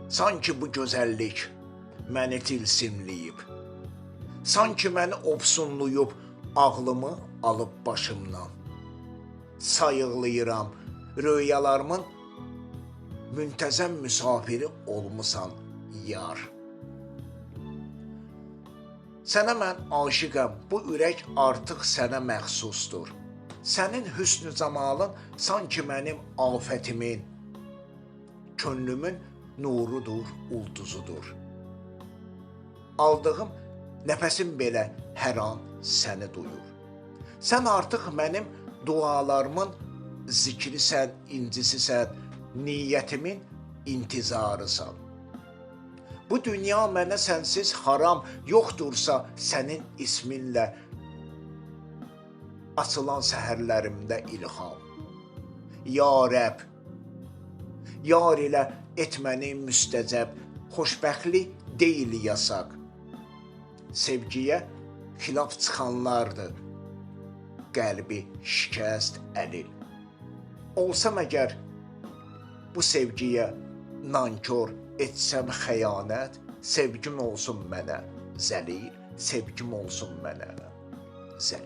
Sanki bu gözəllik məni tilsimləyib. Sanki məni ofsunluyub, ağlımı alıb başımdan. Sayıqlayıram, röyalarımın müntəzəm müsafiri olmusan, yar. Sənə mən aşiqəm, bu ürək artıq sənə məxsusdur. Sənin hüsnü camalın sanki mənim afətimin, könlümün nurudur, ulduzudur. Aldığım nəfəsim belə hər an səni duyur. Sən artıq mənim dualarımın zikrisən, incisisən, niyyətimin intizarısan. Bu dünya mənə sənsiz haram, yoxdursa sənin isminlə açılan səhərlərimdə ilham. Ya Rəbb, yar ilə et məni müstəcəb, xoşbəxtlik deyil yasaq. Sevgiyə xilaf çıxanlardır, qəlbi şikəst əlil. Olsam əgər bu sevgiyə nankor etsəm xəyanət, sevgim olsun mənə zəlil, sevgim olsun mənə zəlil.